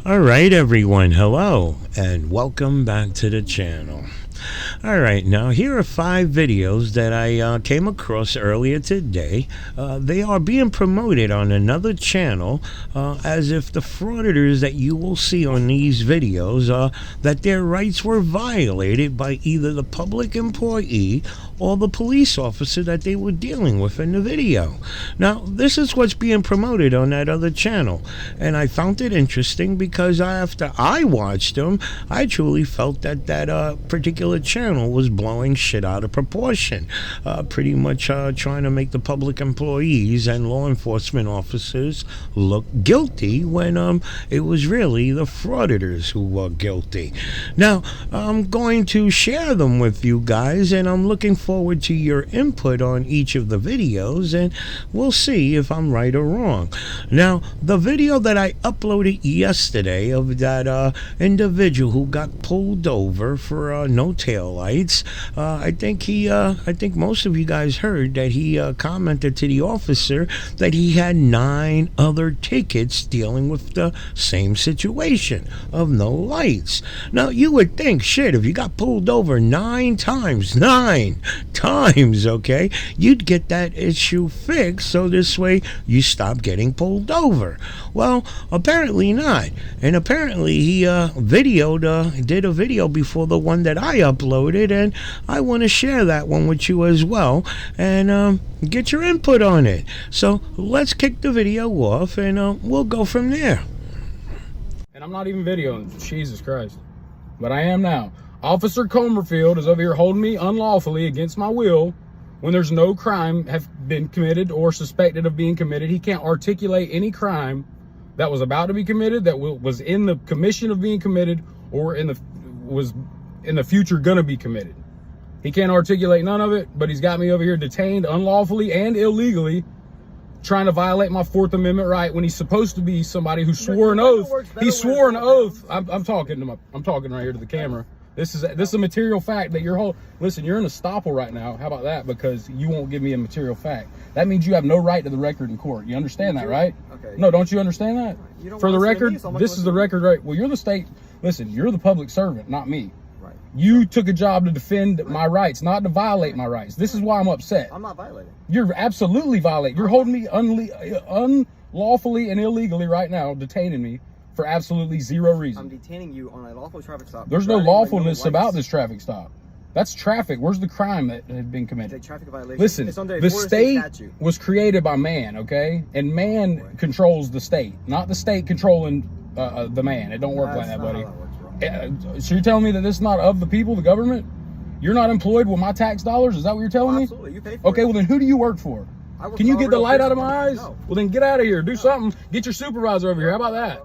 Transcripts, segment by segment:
Alright everyone, hello and welcome back to the channel. Alright, now here are 5 videos that I came across earlier today. They are being promoted on another channel as if the frauditors that you will see on these videos, that their rights were violated by either the public employee or the police officer that they were dealing with in the video. Now, this is what's being promoted on that other channel, and I found it interesting because after I watched them, I truly felt that that particular channel was blowing shit out of proportion, pretty much trying to make the public employees and law enforcement officers look guilty when it was really the frauditors who were guilty. Now, I'm going to share them with you guys, and I'm looking forward to your input on each of the videos, and we'll see if I'm right or wrong. Now, the video that I uploaded yesterday of that individual who got pulled over for no tail lights, I think most of you guys heard that he commented to the officer that he had 9 other tickets dealing with the same situation of no lights. Now, you would think, shit, if you got pulled over 9 times, okay, you'd get that issue fixed so this way you stop getting pulled over. Well, apparently not. And apparently he did a video before the one that I uploaded, and I want to share that one with you as well and get your input on it. So let's kick the video off and we'll go from there. And I'm not even videoing, Jesus Christ, but I am now. Officer Comerfield is over here holding me unlawfully against my will when there's no crime have been committed or suspected of being committed. He can't articulate any crime that was about to be committed, that was in the commission of being committed, or was in the future gonna be committed. He can't articulate none of it, but he's got me over here detained unlawfully and illegally, trying to violate my 4th Amendment right when he's supposed to be somebody who swore an oath. He swore an oath. I'm talking right here to the camera. This is a material fact that you're listen, you're in a estoppel right now. How about that? Because you won't give me a material fact. That means you have no right to the record in court. You understand that, right? Okay. No, don't you understand that? You don't. For the record, this is the record, right? Well, you're the state. Listen, you're the public servant, not me. Right. You took a job to defend my rights, not to violate my rights. This is why I'm upset. I'm not violating. You're absolutely violating. You're holding me unlawfully and illegally right now, detaining me for absolutely 0 reason. I'm detaining you on a lawful traffic stop. There's no lawfulness about this traffic stop. That's traffic. Where's the crime that had been committed? It's a traffic violation. Listen, the state was created by man, okay? And man controls the state, not the state controlling the man. It don't work like that, buddy. So you're telling me that this is not of the people, the government? You're not employed with my tax dollars? Is that what you're telling me? Absolutely. You pay for it. Okay, well then who do you work for? Can you get the light out of my eyes? No. Well then get out of here. Do something. Get your supervisor over here. How about that?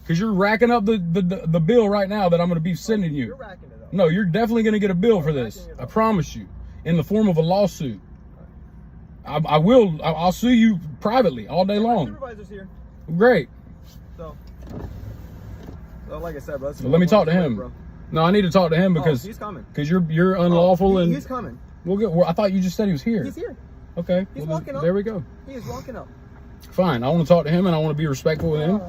Because you're racking up the bill right now that I'm going to be sending you. You're racking it up. No, you're definitely going to get a bill for this. I promise you. In the form of a lawsuit. I'll sue you privately all day long. My supervisor's here. Great. So like I said, bro. Let me talk to him. Bro. No, I need to talk to him because he's coming. Because you're unlawful and he's coming. I thought you just said he was here. He's here. Okay. He's walking up. There we go. He is walking up. Fine. I want to talk to him and I want to be respectful with him.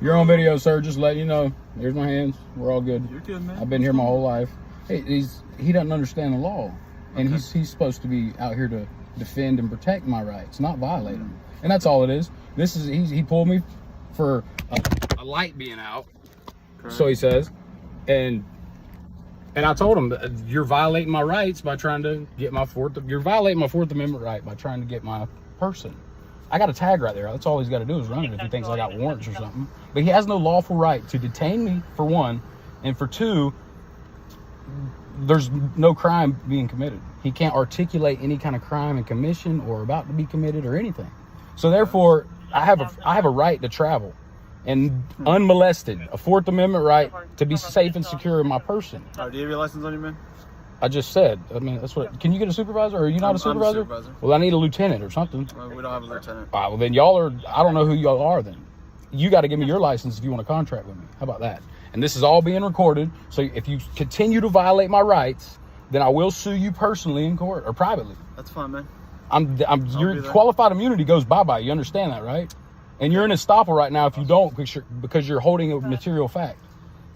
You're on video, sir. Just letting you know. Here's my hands. We're all good. You're good, man. I've been here my whole life. Hey, he doesn't understand the law, and he's supposed to be out here to defend and protect my rights, not violate them. And that's all it is. This is he pulled me for a light being out. Correct. So he says, and I told him that you're violating my rights by trying to get you're violating my 4th Amendment right by trying to get my person. I got a tag right there. That's all he's got to do is run it if he thinks I got warrants or something. But he has no lawful right to detain me, for one, and for 2, there's no crime being committed. He can't articulate any kind of crime in commission or about to be committed or anything. So therefore, I have a right to travel. and unmolested. A Fourth Amendment right to be safe and secure in my person. Do you have your license on you, man? I just said. I mean, that's what. Can you get a supervisor? Or are you not a supervisor? I'm a supervisor. Well, I need a lieutenant or something. We don't have a lieutenant. All right, well, then y'all are. I don't know who y'all are. Then you got to give me your license if you want to contract with me. How about that? And this is all being recorded. So if you continue to violate my rights, then I will sue you personally in court or privately. That's fine, man. Your qualified immunity goes bye-bye. You understand that, right? And you're in estoppel right now if you don't, because you're holding a material fact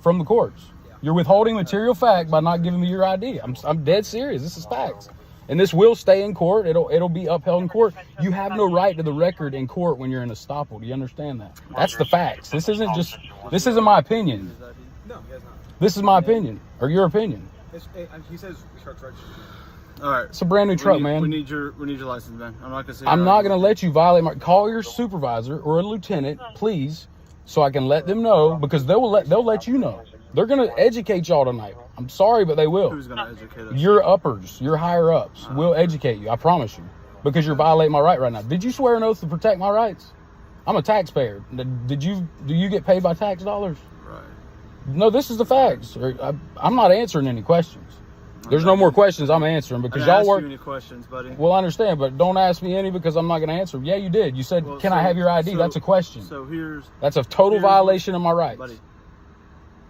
from the courts. You're withholding material fact by not giving me your ID. I'm dead serious. This is facts. And this will stay in court. It'll be upheld in court. You have no right to the record in court when you're in estoppel. Do you understand that? That's the facts. This isn't my opinion. No, he has not. This is my opinion or your opinion. He says truck's registered. All right. It's a brand new truck, man. We need your license, man. I'm not gonna say. I'm not gonna let you violate my. Call your supervisor or a lieutenant, please, so I can let them know, because they'll let you know. They're gonna educate y'all tonight. I'm sorry, but they will. Who's gonna educate us? Your uppers, your higher ups will educate you. I promise you, because you're violating my right now. Did you swear an oath to protect my rights? I'm a taxpayer. Do you get paid by tax dollars? Right. No, this is the facts. I'm not answering any questions. There's no more questions I'm answering because y'all work. I didn't ask you any questions, buddy. Well, I understand, but don't ask me any because I'm not going to answer them. Yeah, you did. You said, "Can I have your ID?" That's a question. So that's a total violation of my rights. Buddy,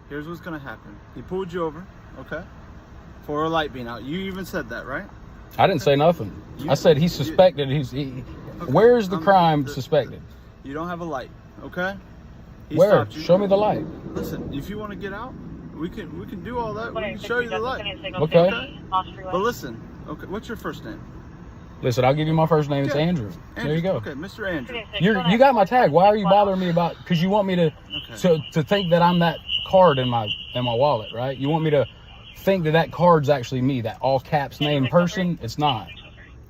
here's what's going to happen. He pulled you over, okay, for a light being out. You even said that, right? I didn't say nothing. I said he's suspected. Where's the crime suspected? You don't have a light, okay? Where? Show me the light. Listen, if you want to get out, we can do all that. We can show you the light. Okay. But listen, okay, what's your first name? Listen, I'll give you my first name. It's Andrew. There you go. Okay, Mr. Andrew. You got my tag. Why are you bothering me about? Because you want me to think that I'm that card in my wallet, right? You want me to think that card's actually me, that all caps name person. It's not.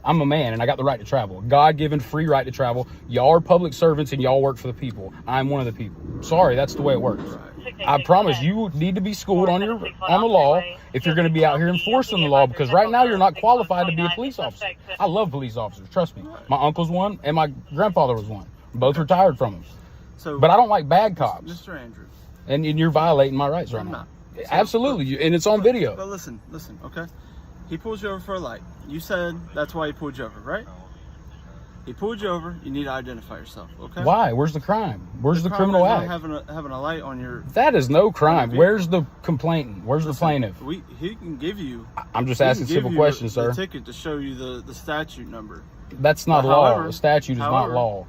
I'm a man and I got the right to travel. God-given free right to travel. Y'all are public servants and y'all work for the people. I'm one of the people. Sorry, that's the way it works. I promise you need to be schooled on the law if you're going to be out here enforcing the law, because right now you're not qualified to be a police officer. I love police officers, trust me. My uncle's one and my grandfather was one. Both retired from them. But I don't like bad cops. Mr. Andrew. And you're violating my rights right now. Absolutely, and it's on video. But listen, okay? He pulls you over for a light. You said that's why he pulled you over, right? He pulled you over. You need to identify yourself, okay? Why? Where's the crime? Where's the criminal act? Having a light on your. That is no crime. Where's the complainant? Where's the plaintiff? He can give you. I'm just asking simple questions, sir. The ticket to show you the statute number. That's not law. A statute is not law.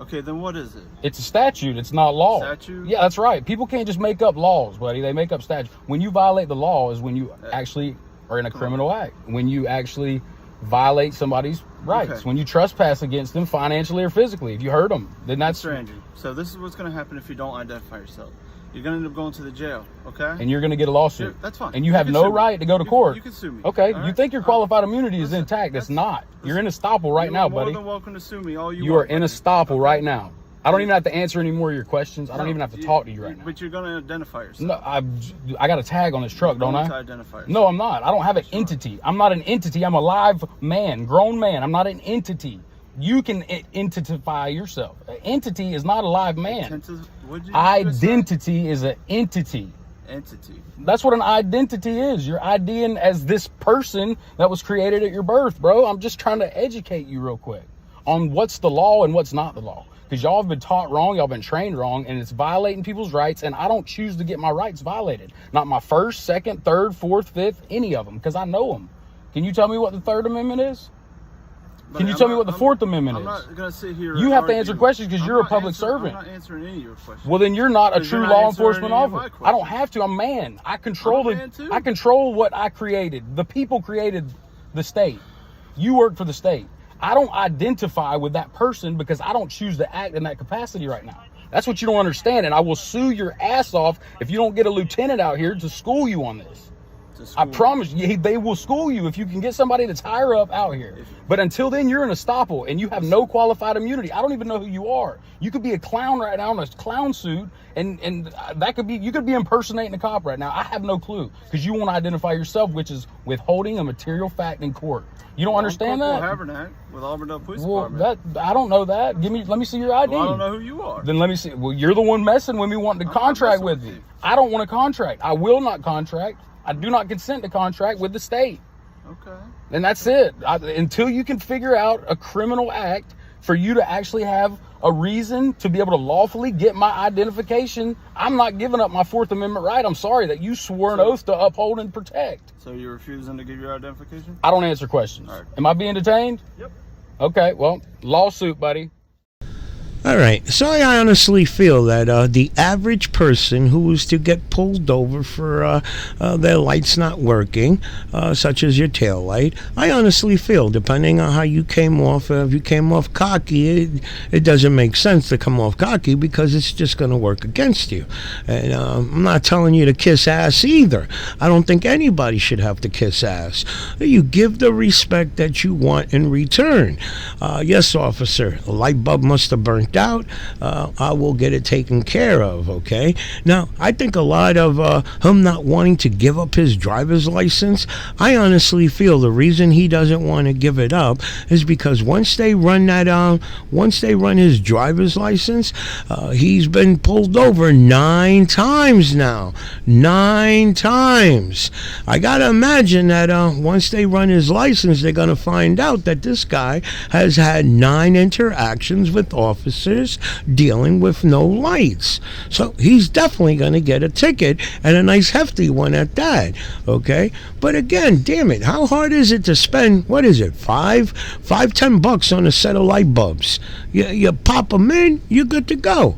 Okay, then what is it? It's a statute. It's not law. Statute? Yeah, that's right. People can't just make up laws, buddy. They make up statutes. When you violate the law is when you actually are in a criminal act. When you actually violate somebody's rights. Okay. When you trespass against them financially or physically. If you hurt them, then that's... Mr. Andrew, so this is what's going to happen if you don't identify yourself. You're going to end up going to the jail, okay? And you're going to get a lawsuit. That's fine. And you have no right to go to court. You can sue me. Okay, you think your qualified immunity is intact. It's not. You're in estoppel right now, buddy. You're more than welcome to sue me all you want. You are in estoppel right now. I don't even have to answer any more of your questions. I don't even have to talk to you right now. But you're going to identify yourself. No, I got a tag on this truck, don't I? To identify yourself. No, I'm not. I don't have an entity. I'm not an entity. I'm a live man, grown man. I'm not an entity. You can identify yourself. An entity is not a live man. Identity is an entity. Entity. That's what an identity is. You're IDing as this person that was created at your birth, bro. I'm just trying to educate you real quick on what's the law and what's not the law. Because y'all have been taught wrong, y'all been trained wrong, and it's violating people's rights, and I don't choose to get my rights violated. Not my first, second, third, fourth, fifth, any of them, because I know them. Can you tell me what the Third Amendment is? Can you tell me what the Fourth Amendment is? I'm not going to sit here. You have to answer questions because you're a public servant. I'm not answering any of your questions. Well, then you're not a true law enforcement officer. I don't have to. I'm man. I control what I created. The people created the state. You work for the state. I don't identify with that person because I don't choose to act in that capacity right now. That's what you don't understand, and I will sue your ass off if you don't get a lieutenant out here to school you on this. To I school. promise you, they will school you if you can get somebody that's higher up out here. But until then, you're in a estoppel and you have no qualified immunity. I don't even know who you are. You could be a clown right now in a clown suit, and that could be, you could be impersonating a cop right now. I have no clue, because you won't identify yourself, which is withholding a material fact in court. You don't understand that? Habernack with Auburndale Police Well, Department. I don't know that. Let me see your ID. Well, I don't know who you are. Then let me see. Well, you're the one messing with me, wanting to contract with messing you. with you. I don't want to contract. I will not contract. I do not consent to contract with the state. Okay. And that's it. Until you can figure out a criminal act for you to actually have a reason to be able to lawfully get my identification, I'm not giving up my Fourth Amendment right. I'm sorry that you swore an oath to uphold and protect. So you're refusing to give your identification? I don't answer questions. All right. Am I being detained? Yep. Okay, well, lawsuit, buddy. All right, so I honestly feel that the average person who was to get pulled over for their lights not working, such as your tail light, I honestly feel, depending on how you came off, if you came off cocky, it doesn't make sense to come off cocky, because it's just going to work against you. And I'm not telling you to kiss ass either. I don't think anybody should have to kiss ass. You give the respect that you want in return. Yes, officer, a light bulb must have burnt out. I will get it taken care of. Okay, now I think a lot of him not wanting to give up his driver's license, I honestly feel the reason he doesn't want to give it up is because once they run his driver's license, he's been pulled over 9 times now. 9 times. I gotta imagine that once they run his license, they're gonna find out that this guy has had 9 interactions with officers dealing with no lights. So he's definitely going to get a ticket, and a nice hefty one at that. Okay, but again, damn it, how hard is it to spend, what is it, $10 on a set of light bulbs? You pop them in, you're good to go.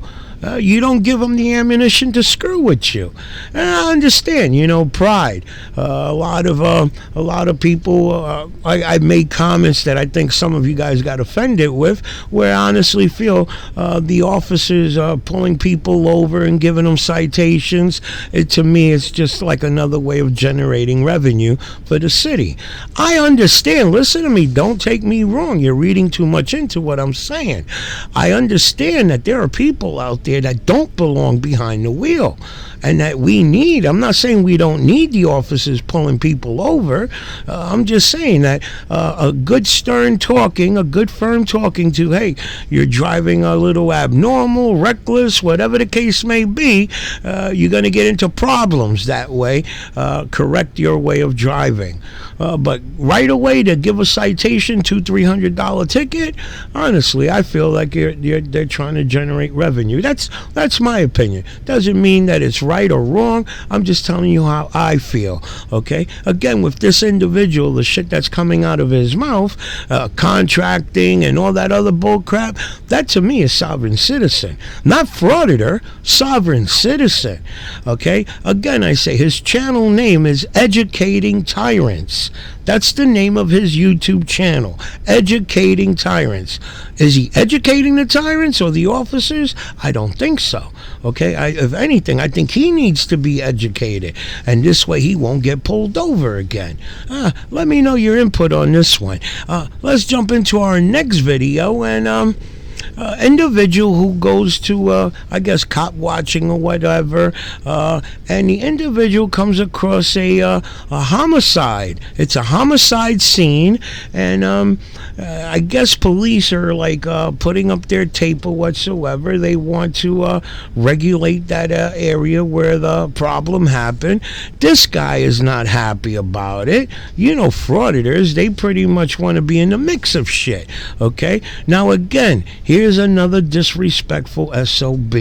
You don't give them the ammunition to screw with you. And I understand, pride. A lot of people. I made comments that I think some of you guys got offended with, where I honestly feel the officers are pulling people over and giving them citations. To me, it's just like another way of generating revenue for the city. I understand. Listen to me. Don't take me wrong. You're reading too much into what I'm saying. I understand that there are people out there that don't belong behind the wheel, and that we need. I'm not saying we don't need the officers pulling people over. I'm just saying that a good stern talking, a good firm talking to, hey, you're driving a little abnormal, reckless, whatever the case may be, you're going to get into problems that way. Correct your way of driving. But right away to give a citation, $200-300 ticket, honestly, I feel like they're trying to generate revenue. That's my opinion. Doesn't mean that it's right or wrong. I'm just telling you how I feel. Okay. Again, with this individual, the shit that's coming out of his mouth, contracting and all that other bull crap, that to me is sovereign citizen, not frauditor, sovereign citizen. Okay. Again, I say his channel name is Educating Tyrants. That's the name of his YouTube channel, Educating Tyrants. Is he educating the tyrants or the officers? I don't think so. Okay, if anything, I think he needs to be educated, and this way he won't get pulled over again. Let me know your input on this one. Let's jump into our next video, and individual who goes to, I guess, cop watching or whatever, and the individual comes across a homicide. It's a homicide scene, and I guess police are like putting up their tape or whatsoever. They want to regulate that area where the problem happened. This guy is not happy about it. Frauditors, they pretty much want to be in the mix of shit. Okay, now again, here's another disrespectful SOB.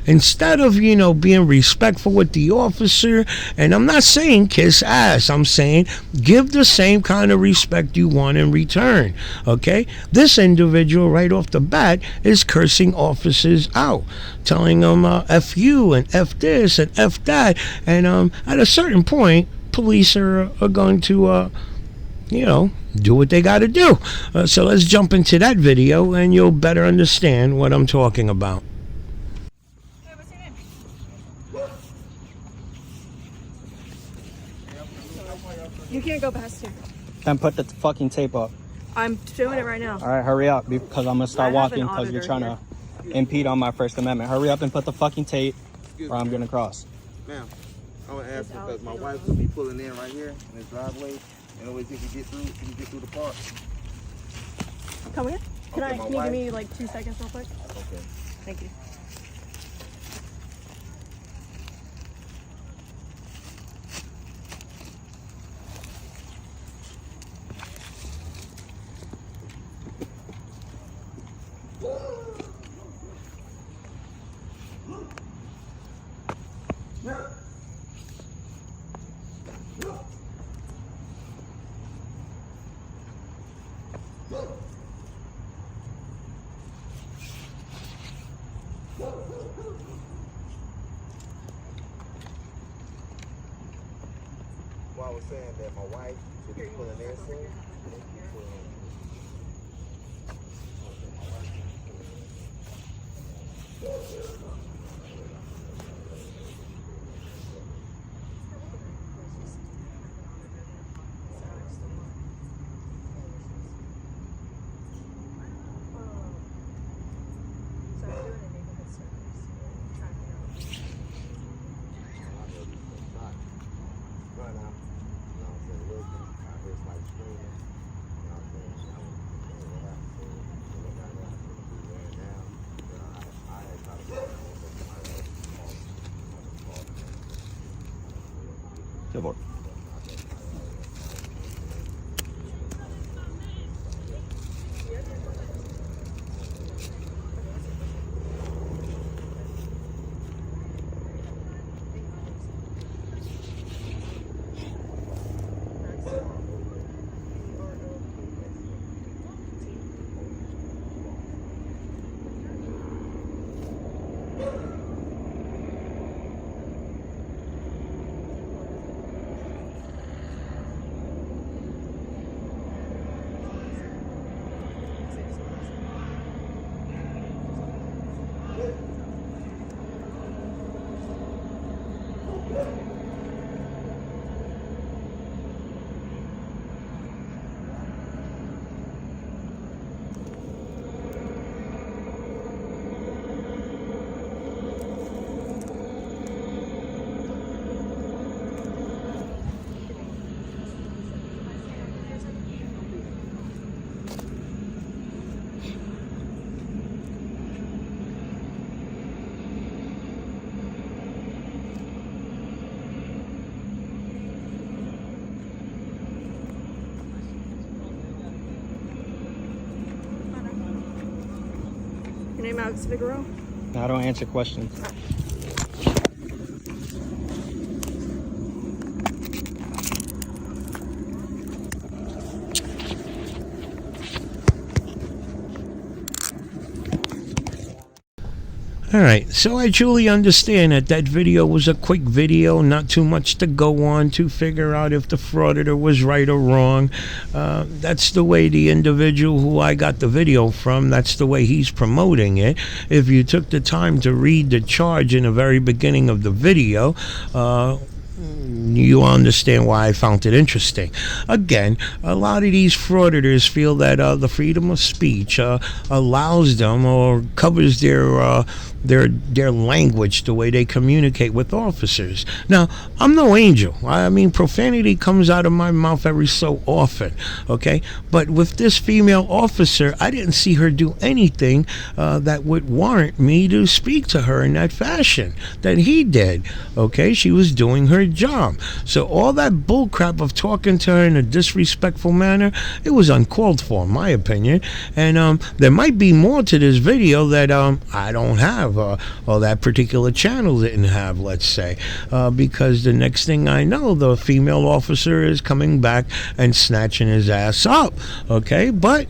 Instead of, being respectful with the officer, and I'm not saying kiss ass, I'm saying give the same kind of respect you want in return. Okay? This individual right off the bat is cursing officers out, telling them F you and F this and F that, and at a certain point, police are going to do what they got to do. So let's jump into that video and you'll better understand what I'm talking about. Hey, what's your name? You can't go past here. Then put the fucking tape up. I'm doing it right now. All right, hurry up because I'm gonna start I have an walking because you're auditor trying to impede on my First Amendment. Hurry up and put the fucking tape or I'm gonna cross. Ma'am, I would ask because my wife will be pulling in right here in this driveway. And always if you get through the park. Come here. Can Okay, you give me like 2 seconds real quick? Okay. Thank you. Well, I was saying that my wife should be pulling in soon. Good boy. Your name Alex Figueroa? I don't answer questions. Alright, so I truly understand that that video was a quick video, not too much to go on to figure out if the frauditor was right or wrong. That's the way the individual who I got the video from, that's the way he's promoting it. If you took the time to read the charge in the very beginning of the video, you understand why I found it interesting. Again, a lot of these frauditors feel that the freedom of speech allows them or covers their language, the way they communicate with officers. Now, I'm no angel. I mean, profanity comes out of my mouth every so often, okay? But with this female officer, I didn't see her do anything that would warrant me to speak to her in that fashion that he did, okay? She was doing her job. So all that bullcrap of talking to her in a disrespectful manner, it was uncalled for, in my opinion. And there might be more to this video that I don't have, or that particular channel didn't have, let's say, because the next thing I know, the female officer is coming back and snatching his ass up, okay? But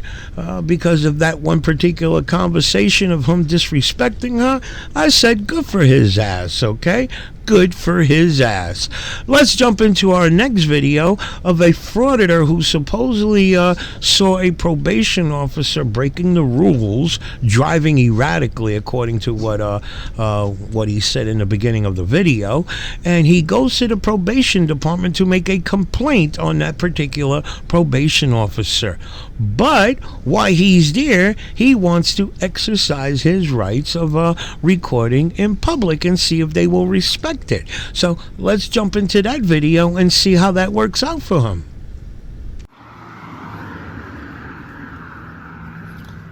because of that one particular conversation of him disrespecting her, I said good for his ass, okay? Good for his ass. Let's jump into our next video of a frauditor who supposedly saw a probation officer breaking the rules, driving erratically, according to what he said in the beginning of the video, and he goes to the probation department to make a complaint on that particular probation officer. But while he's there, he wants to exercise his rights of recording in public and see if they will respect it. So let's jump into that video and see how that works out for him.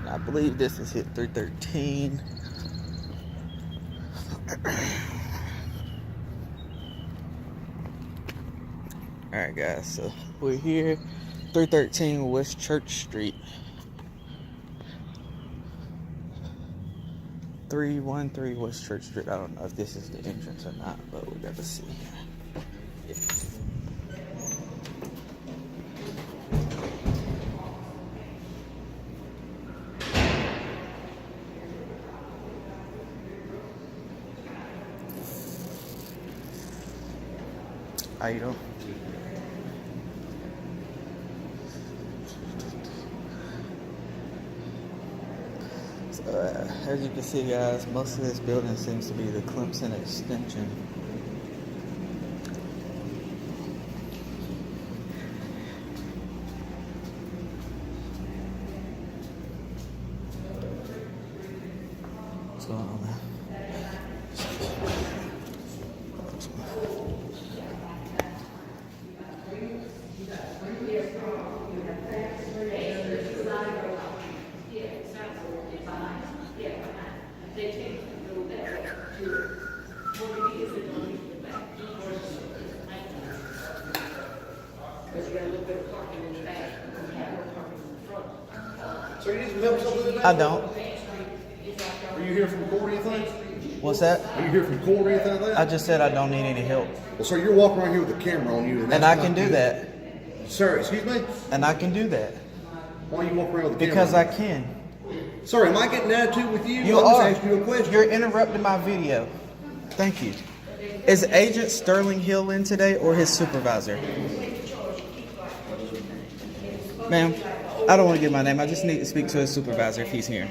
I believe this is hit 313. Alright guys, so we're here, 313 West Church Street. 313 West Church Street. I don't know if this is the entrance or not, but we got to see. Yeah. How you doing? As you can see, guys, most of this building seems to be the Clemson extension. What's going on, man? So you need some help something today? I don't. Are you here from court or anything? What's that? Are you here from court or anything like that? I just said I don't need any help. Well, sir, you're walking around here with a camera on you. And I can do that. Sir, excuse me? And I can do that. Why are you walking around with a camera? Because I can. Sir, am I getting an attitude with you? You I'm are. just asking you a question. You're interrupting my video. Thank you. Is Agent Sterling Hill in today or his supervisor? Ma'am, I don't want to give my name. I just need to speak to his supervisor if he's here.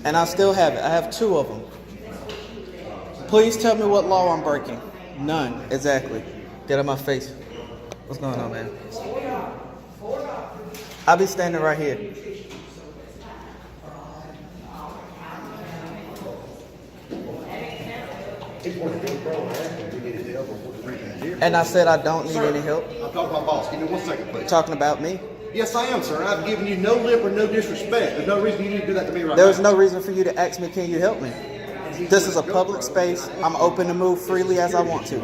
And I still have it. I have two of them. Please tell me what law I'm breaking. None. Exactly. Get out of my face. What's going on, man? I'll be standing right here. And I said I don't need any help. I'm talking about boss. Give me 1 second, please. Talking about me? Yes, I am, sir. I've given you no lip or no disrespect. There's no reason you need to do that to me right now. There was no reason for you to ask me, can you help me? This is a public space. I'm open to move freely as I want to.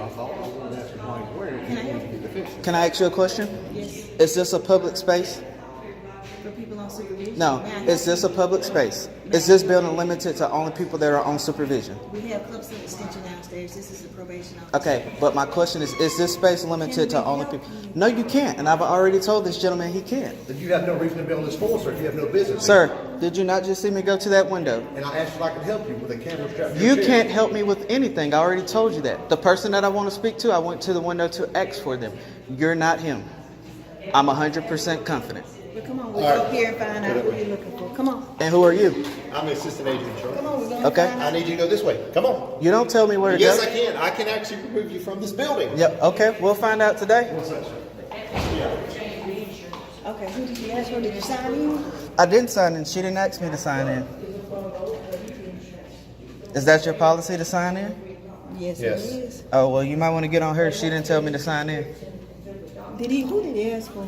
Can I ask you a question? Yes. Is this a public space? For people on supervision? No. Is this a public space? Is this building limited to only people that are on supervision? We have Clemson extension downstairs. This is a probation office. Okay, but my question is this space limited to only people? No, you can't. And I've already told this gentleman he can't. Then you have no reason to be on this floor, sir. You have no business. Sir, did you not just see me go to that window? And I asked if I could help you with a camera strap. to You your chair. can't help me with anything. I already told you that. The person that I want to speak to, I went to the window to ask for them. You're not him. I'm 100% confident. But come on, we'll go up here and find out who you're looking for. Come on. And who are you? I'm the assistant agent in charge. Come on, we're going to Okay. find I out. need you to go this way. Come on. You don't tell me where to Yes, go. I can. I can actually remove you from this building. Yep, okay, we'll find out today. Okay, who did you ask for? Did you sign in? I didn't sign in. She didn't ask me to sign in. Is that your policy to sign in? Yes, Yes. it is. Oh, well, you might want to get on her. She didn't tell me to sign in. Who did he ask for?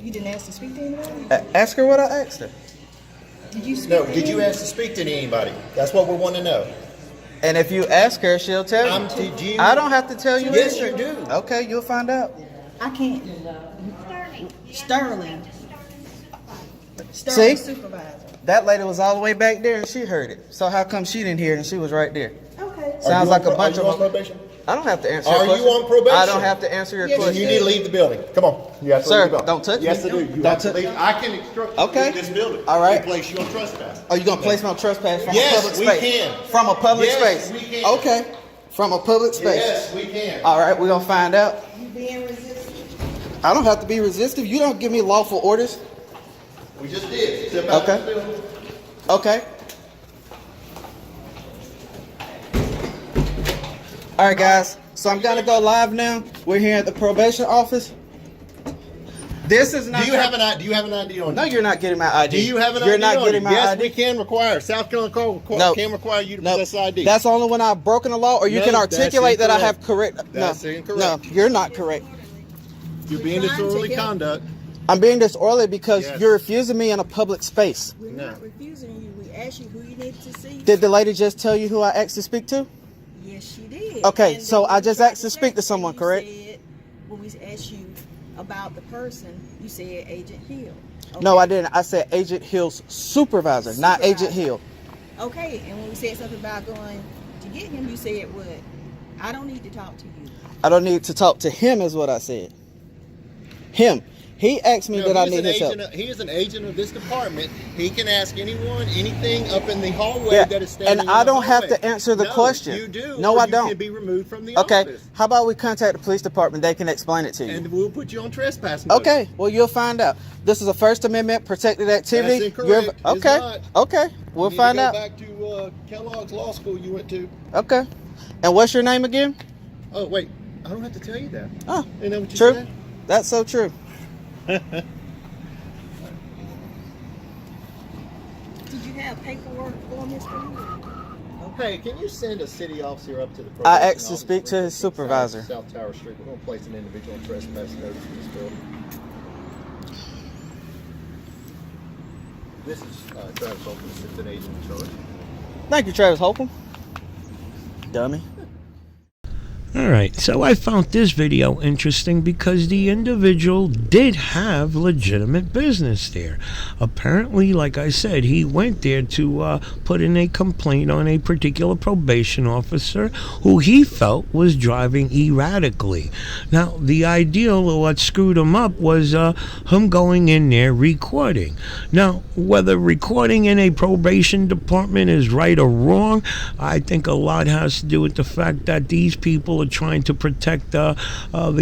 You didn't ask to speak to anybody? Ask her what I asked her. Did you speak No, to did you him? ask to speak to anybody? That's what we want to know. And if you ask her, she'll tell you. Did you? I don't have to tell you. Yes, either. you do. Okay, you'll find out. I can't. Sterling. See? Sterling supervisor. That lady was all the way back there and she heard it. So how come she didn't hear it and she was right there? Okay. Sounds like a bunch Are you on of probation? I don't have to answer Are your question. you on probation? I don't have to answer your Yes, Then question. you need to leave the building. Come on. You have to Sir, leave the building. don't touch me. Yes, I do. You Don't have to touch- leave. I can instruct you Okay. to leave this building. All right. And place you on trespass. Are you gonna place me on trespass from Yes, a public we space? can. From a public Yes, space. we can. Okay. From a public space. Yes, we can. All right, we're gonna find out. You being resistant? I don't have to be resistive. You don't give me lawful orders. We just did. Step out Okay. of the building. Okay. All right, guys. So I'm gonna go live now. We're here at the probation office. This is not. Do you have an ID on you? No, you're not getting my ID. Do you have an You're ID not on getting you? my Yes, ID. we can require. South Carolina No. can require you to No, possess ID. that's only when I've broken the law, or you No, can that's articulate that I incorrect. have correct. That's no, incorrect. no, you're not correct. You're being disorderly conduct. I'm being disorderly because Yes. you're refusing me in a public space. We're No. not refusing you. We asked you who you needed to see. Did the lady just tell you who I asked to speak to? Yes, she did. Okay, And so then I you just tried asked to speak to check, someone, and you correct? said, when we asked you about the person, you said Agent Hill. No, Okay. I didn't. I said Agent Hill's supervisor, not Supervisor. Agent Hill. Okay, and when we said something about going to get him, you said what? I don't need to talk to you. I don't need to talk to him, is what I said. Him. He asked me that I need his help. He is an agent of this department. He can ask anyone anything up in the hallway Yeah, that is standing and in I the don't have hallway. to answer the No, question. You do. No, or I you don't. can be removed from the Okay, office. how about we contact the police department? They can explain it to you. And we'll put you on trespass notice. Okay, well, you'll find out. This is a First Amendment protected activity. That's incorrect. It's Okay, not. okay, we'll You need find to go out. back to Kellogg's Law School you went to. Okay, and what's your name again? Oh, wait. I don't have to tell you that. Oh, You know what you true. said? That's so true. Did you have paperwork for Mr. Hill? Hey, can you send a city officer up to the I probation asked to office speak to his supervisor. South Tower Street. We're going to place an individual on trespass notice in this building. This is Travis Holcomb, assistant agent in charge. Thank you, Travis Holcomb. Dummy. Alright, so I found this video interesting because the individual did have legitimate business there. Apparently, like I said, he went there to put in a complaint on a particular probation officer who he felt was driving erratically. Now, the ideal of what screwed him up was him going in there recording. Now, whether recording in a probation department is right or wrong, I think a lot has to do with the fact that these people are trying to protect the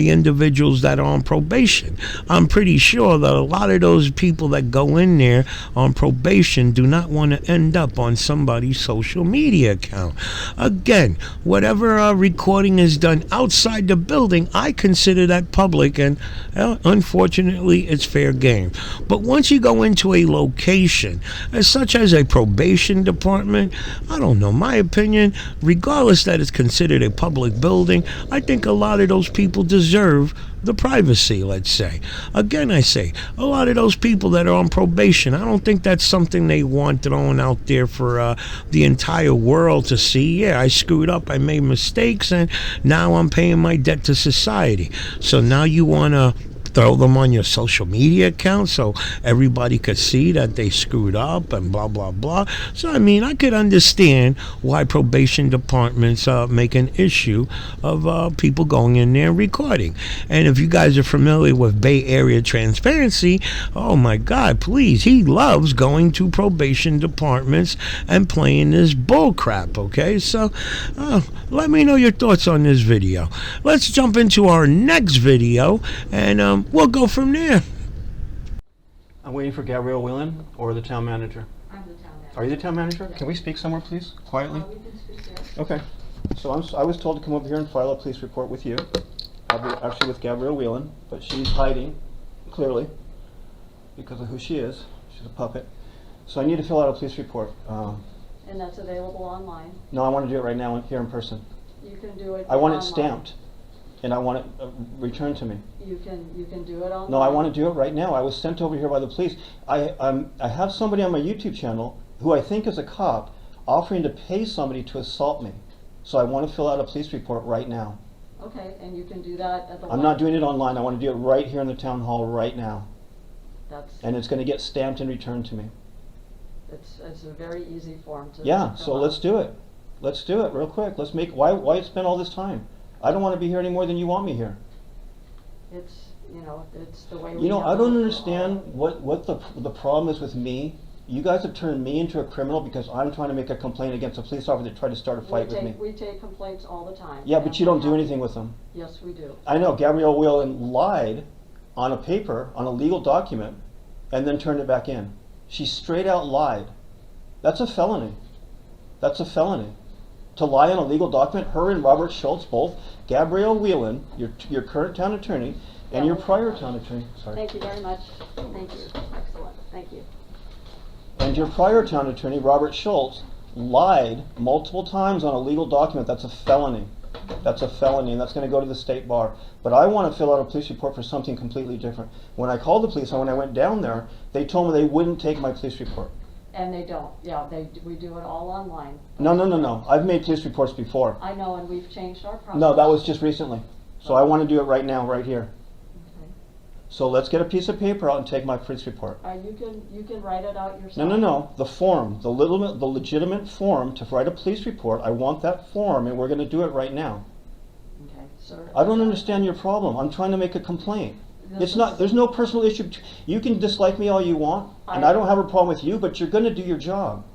individuals that are on probation. I'm pretty sure that a lot of those people that go in there on probation do not want to end up on somebody's social media account. Again, whatever recording is done outside the building, I consider that public, and unfortunately, it's fair game. But once you go into a location, such as a probation department, I don't know, my opinion, regardless that it's considered a public building, I think a lot of those people deserve the privacy, let's say. Again, I say, a lot of those people that are on probation, I don't think that's something they want thrown out there for the entire world to see. Yeah, I screwed up, I made mistakes, and now I'm paying my debt to society. So now you want to throw them on your social media account so everybody could see that they screwed up and blah blah blah. So I mean, I could understand why probation departments make an issue of people going in there and recording. And if you guys are familiar with Bay Area transparency, oh my god, please, he loves going to probation departments and playing this bull crap. Okay, so let me know your thoughts on this video. Let's jump into our next video, and we'll go from there. I'm waiting for Gabrielle Whelan or the town manager. I'm the town manager. Are you the town manager? Can we speak somewhere, please? Quietly? We can speak there. Okay. So I was told to come over here and file a police report with you. Actually with Gabrielle Whelan, but she's hiding, clearly, because of who she is. She's a puppet. So I need to fill out a police report. And that's available online. No, I want to do it right now here in person. You can do it I want it online. stamped, and I want it returned to me. You can do it online. No, I want to do it right now. I was sent over here by the police. I have somebody on my YouTube channel who I think is a cop offering to pay somebody to assault me. So I want to fill out a police report right now. Okay, and you can do that at the I'm not doing it online. I want to do it right here in the town hall right now. And it's going to get stamped and returned to me. It's a very easy form to Yeah, fill so out. let's do it. Let's do it real quick. Let's make, why spend all this time? I don't want to be here any more than you want me here. It's, you know, it's the way we You know, I handle don't it. understand what the problem is with me. You guys have turned me into a criminal because I'm trying to make a complaint against a police officer that tried to start a fight with me. We take complaints all the time. Yeah, but and you don't we do have- anything with them. Yes, we do. I know Gabrielle Whelan lied on a paper, on a legal document, and then turned it back in. She straight out lied. That's a felony. That's a felony. To lie on a legal document, her and Robert Schultz both, Gabrielle Whelan, your current town attorney, and your prior town attorney, sorry. Thank you very much. Thank you. Excellent. Thank you. And your prior town attorney, Robert Schultz, lied multiple times on a legal document. That's a felony. That's a felony, and that's going to go to the state bar. But I want to fill out a police report for something completely different. When I called the police, and when I went down there, they told me they wouldn't take my police report. And they don't. Yeah, we do it all online. No. I've made police reports before. I know, and we've changed our process. No, that was just recently. So I want to do it right now, right here. Okay. So let's get a piece of paper out and take my police report. You can write it out yourself. No. The form, the legitimate form to write a police report. I want that form, and we're going to do it right now. Okay, sir. I don't understand your problem. I'm trying to make a complaint. It's not. There's no personal issue. You can dislike me all you want, and I don't have a problem with you. But you're going to do your job.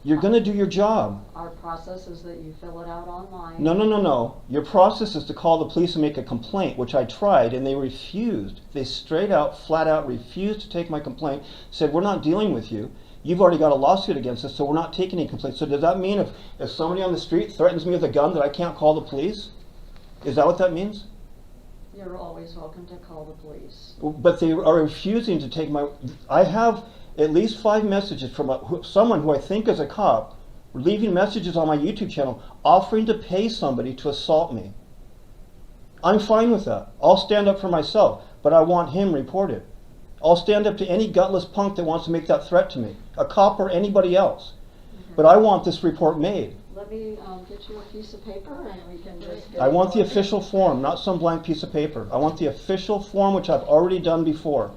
You're going to do your job. Our process is that you fill it out online. No. Your process is to call the police and make a complaint, which I tried, and they refused. They straight out, flat out refused to take my complaint. Said, we're not dealing with you. You've already got a lawsuit against us, so we're not taking any complaints. So does that mean if somebody on the street threatens me with a gun that I can't call the police? Is that what that means? You're always welcome to call the police. But they are refusing to take my... I have at least 5 messages from someone who I think is a cop, leaving messages on my YouTube channel, offering to pay somebody to assault me. I'm fine with that. I'll stand up for myself, but I want him reported. I'll stand up to any gutless punk that wants to make that threat to me, a cop or anybody else. Okay. But I want this report made. Let me get you a piece of paper and we can just... I want the official form, not some blank piece of paper. I want the official form, which I've already done before.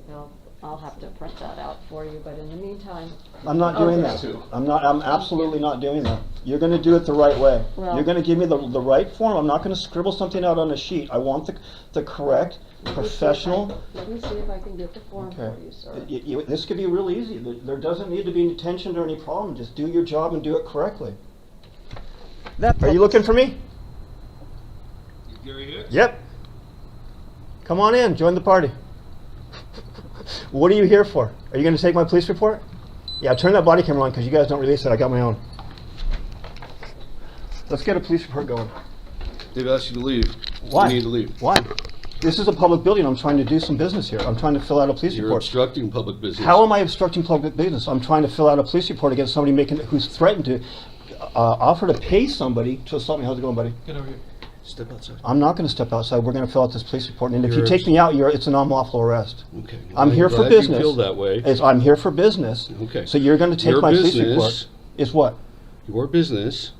Well, I'll have to print that out for you, but in the meantime... I'm not doing that. I'm absolutely not doing that. You're going to do it the right way. Well, you're going to give me the right form. I'm not going to scribble something out on a sheet. I want the correct, professional... Let me see if I can get the form for you, sir. This could be real easy. There doesn't need to be any tension or any problem. Just do your job and do it correctly. Are you looking for me? Gary Hicks? Yep. Come on in. Join the party. What are you here for? Are you going to take my police report? Yeah, turn that body camera on because you guys don't release it. I got my own. Let's get a police report going. They've asked you to leave. Why? You need to leave. Why? This is a public building. I'm trying to do some business here. I'm trying to fill out a police You're report. obstructing public business. How am I obstructing public business? I'm trying to fill out a police report against somebody who's threatened to offer to pay somebody to assault me. How's it going, buddy? Get over here. Step outside. I'm not going to step outside. We're going to fill out this police report. And if you take me out, it's an unlawful arrest. Okay. I'm here for business. You feel that way. I'm here for business. Okay. So you're going to take my police report. Is what? Your business.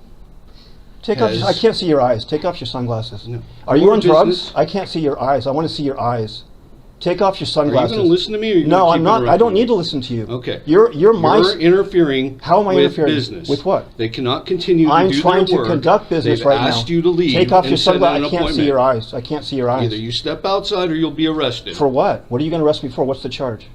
Take off. I can't see your eyes. Take off your sunglasses. No. Are you on drugs? I can't see your eyes. I want to see your eyes. Take off your sunglasses. Are you going to listen to me? Or are you no, I'm not. I don't me? need to listen to you. Okay. You're interfering. How am I interfering? Business. With what? They cannot continue to I'm do trying their to work. conduct business They've right now. asked you to leave. Take off your set sunglasses. an I can't see appointment. your eyes. I can't see your eyes. Either you step outside or you'll be arrested. For what? What are you going to arrest me for? What's the charge?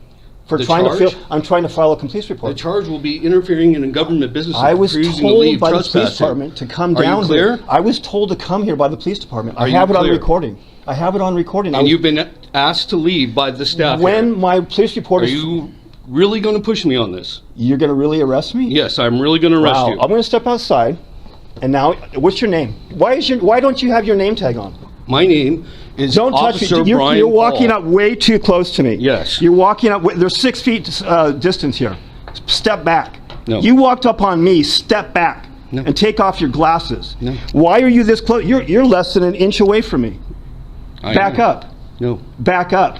For The trying charge? to I'm trying to file a police report. The charge will be interfering in a government business. I was refusing to leave, told by the police trespassing. department to come Are down you clear? here. I was told to come here by the police department. Are I you have it on clear? recording. I have it on recording. And you've been asked to leave by the staff. When here. my police report Are is... you really going to push me on this? You're going to really arrest me? Yes, I'm really going to arrest you. I'm going to step outside. And now, what's your name? Why don't you have your name tag on? My name is Don't touch Officer me. Brian You're walking Paul. up way too close to me. Yes. You're walking up. There's 6 feet distance here. Step back. No. You walked up on me. Step back. No. And take off your glasses. No. Why are you this close? You're less than an inch away from me. Back up. No. Back up.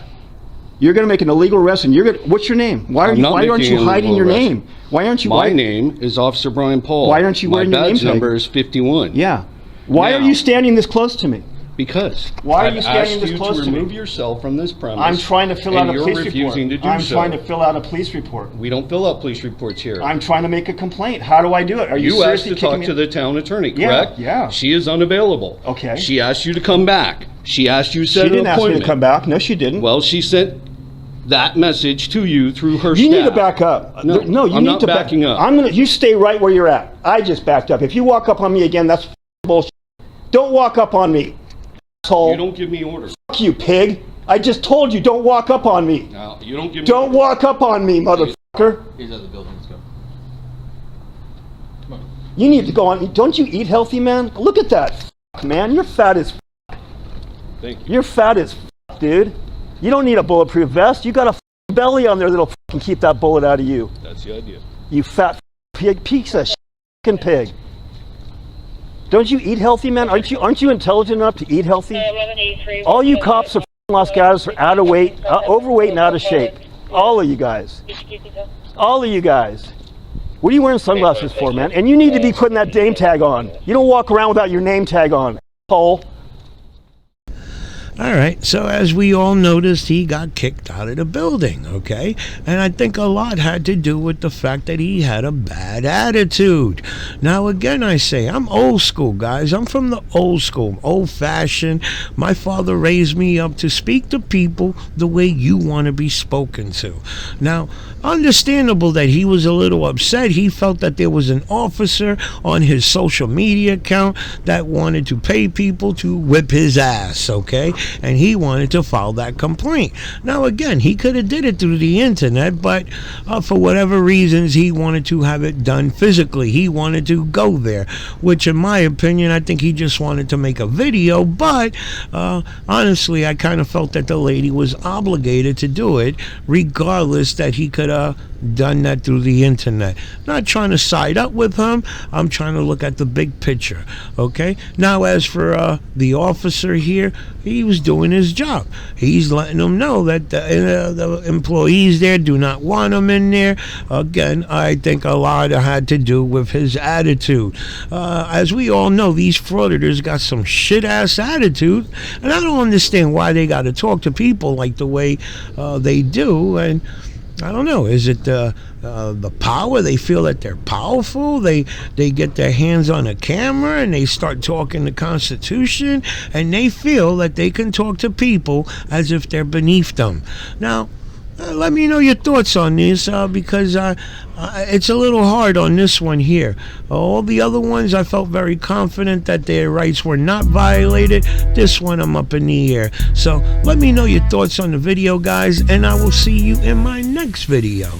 You're going to make an illegal arrest, and what's your name? Why aren't you hiding your name? Why aren't you? My name is Officer Brian Paul. Why aren't you wearing your name tag? My badge number is 51. Yeah. Why are you standing this close to me? Because Why are I've you standing asked this you close to to me? remove yourself from this premise. I'm trying to fill out and a you're police refusing report. to do I'm so. trying to fill out a police report. We don't fill out police reports here. I'm trying to make a complaint. How do I do it? Are you You asked seriously to kicking talk me? to the town attorney, Yeah, correct? yeah. She is unavailable. Okay. She asked you to come back. She asked you to She set an didn't ask me appointment. to come back. No, she didn't. Well, she sent that message to you through her You staff. need to back up. No, you I'm need not to backing up. You stay right where you're at. I just backed up. If you walk up on me again, that's bullshit. Don't walk up on me, asshole. You don't give me orders. Fuck you, pig. I just told you, don't walk up on me. No, you don't give me Don't orders. walk up on me, motherfucker. Here's other buildings. Go. You need to go on. Don't you eat healthy, man? Look at that, man. You're fat as. Thank you. You're fat as, dude. You don't need a bulletproof vest. You got a belly on there that'll keep that bullet out of you. That's the idea. You fat pig, piece of fucking pig. Don't you eat healthy, man? Aren't you intelligent enough to eat healthy? All you cops are Los Gatos are out of weight, overweight and out of shape. All of you guys. All of you guys. What are you wearing sunglasses for, man? And you need to be putting that name tag on. You don't walk around without your name tag on, asshole. All right, so as we all noticed, he got kicked out of the building, okay? And I think a lot had to do with the fact that he had a bad attitude. Now, again, I say, I'm old school, guys. I'm from the old school, old-fashioned. My father raised me up to speak to people the way you want to be spoken to. Now, understandable that he was a little upset. He felt that there was an officer on his social media account that wanted to pay people to whip his ass, okay? And he wanted to file that complaint. Now, again, he could have did it through the internet, but for whatever reasons, he wanted to have it done physically. He wanted to go there, which in my opinion, I think he just wanted to make a video, but honestly, I kind of felt that the lady was obligated to do it, regardless that he could have done that through the internet. Not trying to side up with him. I'm trying to look at the big picture, okay? Now, as for the officer here, he was doing his job. He's letting them know that the employees there do not want him in there. Again, I think a lot had to do with his attitude. As we all know, these frauditors got some shit-ass attitude, and I don't understand why they got to talk to people like the way they do. And I don't know, is it the power? They feel that they're powerful. They get their hands on a camera and they start talking the Constitution, and they feel that they can talk to people as if they're beneath them. Now, let me know your thoughts on this, because it's a little hard on this one here. All the other ones, I felt very confident that their rights were not violated. This one, I'm up in the air. So let me know your thoughts on the video, guys, and I will see you in my next video.